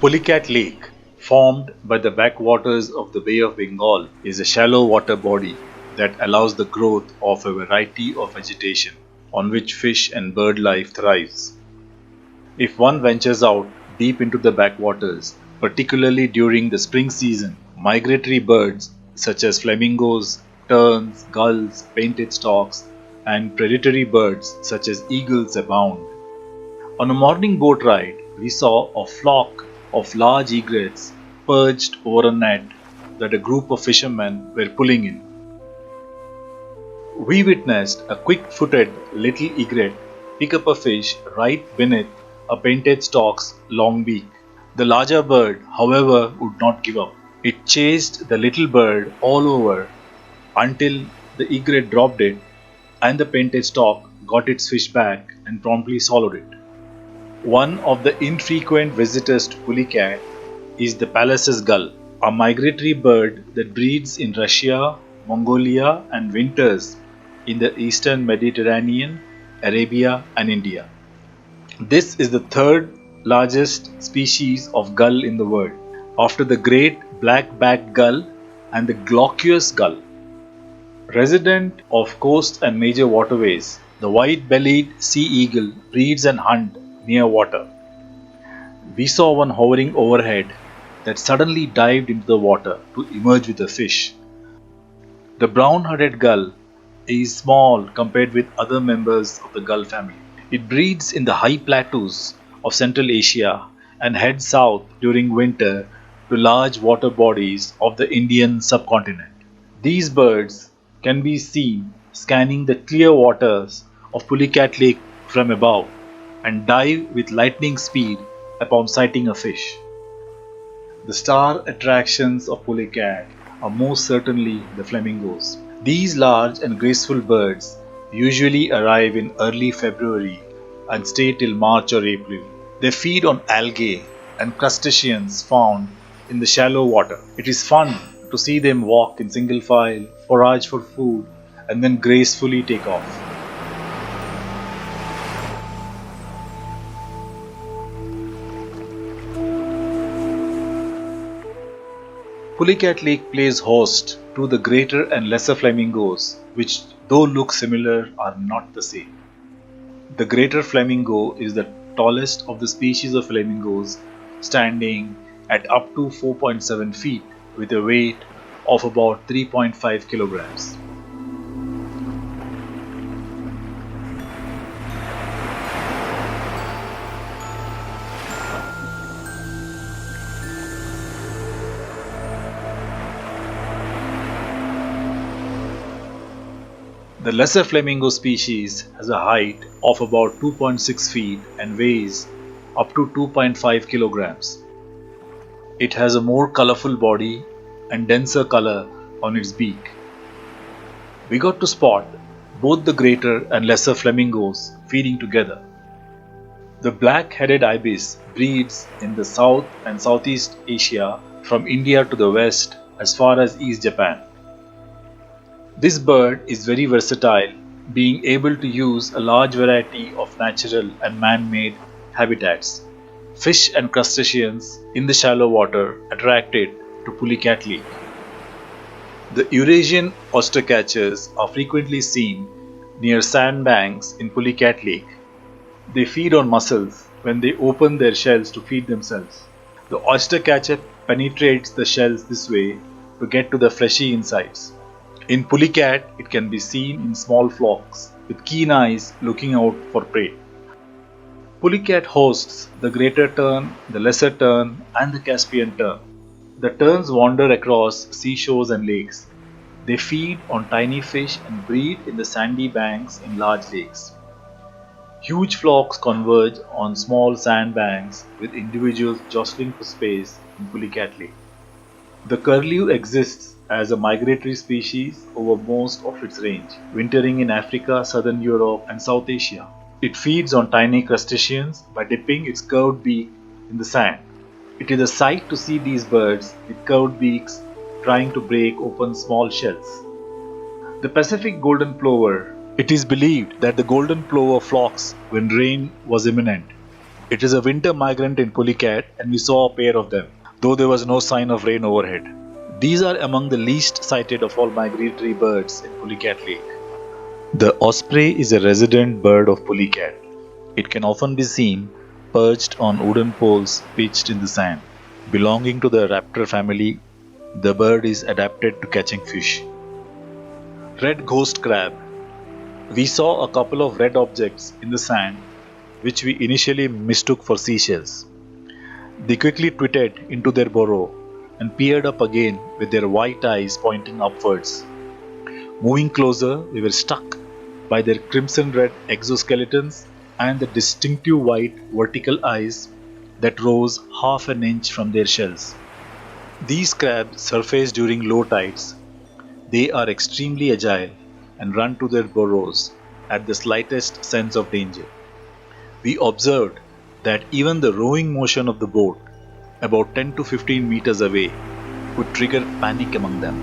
Pulicat Lake, formed by the backwaters of the Bay of Bengal, is a shallow water body that allows the growth of a variety of vegetation on which fish and bird life thrives. If one ventures out deep into the backwaters, particularly during the spring season, migratory birds such as flamingos, terns, gulls, painted storks, and predatory birds such as eagles abound. On a morning boat ride, we saw a flock of large egrets perched over a net that a group of fishermen were pulling in. We witnessed a quick-footed little egret pick up a fish right beneath a painted stork's long beak. The larger bird, however, would not give up. It chased the little bird all over until the egret dropped it and the painted stork got its fish back and promptly swallowed it. One of the infrequent visitors to Pulicat is the Pallas's gull, a migratory bird that breeds in Russia, Mongolia, and winters in the eastern Mediterranean, Arabia, and India. This is the third largest species of gull in the world, after the great black-backed gull and the glaucous gull. Resident of coasts and major waterways, the white-bellied sea-eagle breeds and hunts near water. We saw one hovering overhead that suddenly dived into the water to emerge with a fish. The brown-headed gull is small compared with other members of the gull family. It breeds in the high plateaus of Central Asia and heads south during winter to large water bodies of the Indian subcontinent. These birds can be seen scanning the clear waters of Pulicat Lake from above and dive with lightning speed upon sighting a fish. The star attractions of Pulicat are most certainly the flamingos. These large and graceful birds usually arrive in early February and stay till March or April. They feed on algae and crustaceans found in the shallow water. It is fun to see them walk in single file, forage for food, and then gracefully take off. Pulicat Lake plays host to the greater and lesser flamingos, which, though look similar, are not the same. The greater flamingo is the tallest of the species of flamingos, standing at up to 4.7 feet with a weight of about 3.5 kilograms. The lesser flamingo species has a height of about 2.6 feet and weighs up to 2.5 kilograms. It has a more colorful body and denser color on its beak. We got to spot both the greater and lesser flamingos feeding together. The black-headed ibis breeds in the South and Southeast Asia from India to the west as far as East Japan. This bird is very versatile, being able to use a large variety of natural and man-made habitats. Fish and crustaceans in the shallow water attracted to Pulicat Lake. The Eurasian Oystercatchers are frequently seen near sandbanks in Pulicat Lake. They feed on mussels when they open their shells to feed themselves. The oystercatcher penetrates the shells this way to get to the fleshy insides. In Pulicat, it can be seen in small flocks with keen eyes looking out for prey. Pulicat hosts the greater tern, the lesser tern, and the Caspian tern. The terns wander across seashores and lakes. They feed on tiny fish and breed in the sandy banks in large lakes. Huge flocks converge on small sandbanks with individuals jostling for space in Pulicat Lake. The curlew exists as a migratory species over most of its range, wintering in Africa, southern Europe, and South Asia. It feeds on tiny crustaceans by dipping its curved beak in the sand. It is a sight to see these birds with curved beaks trying to break open small shells. The Pacific golden plover. It is believed that the golden plover flocks when rain was imminent. It is a winter migrant in Pulicat and we saw a pair of them, though there was no sign of rain overhead. These are among the least sighted of all migratory birds in Pulicat Lake. The osprey is a resident bird of Pulicat. It can often be seen perched on wooden poles pitched in the sand. Belonging to the raptor family, the bird is adapted to catching fish. Red ghost crab. We saw a couple of red objects in the sand which we initially mistook for seashells. They quickly twittered into their burrow and peered up again with their white eyes pointing upwards. Moving closer, we were struck by their crimson-red exoskeletons and the distinctive white vertical eyes that rose half an inch from their shells. These crabs surface during low tides. They are extremely agile and run to their burrows at the slightest sense of danger. We observed that even the rowing motion of the boat, about 10 to 15 meters away, would trigger panic among them.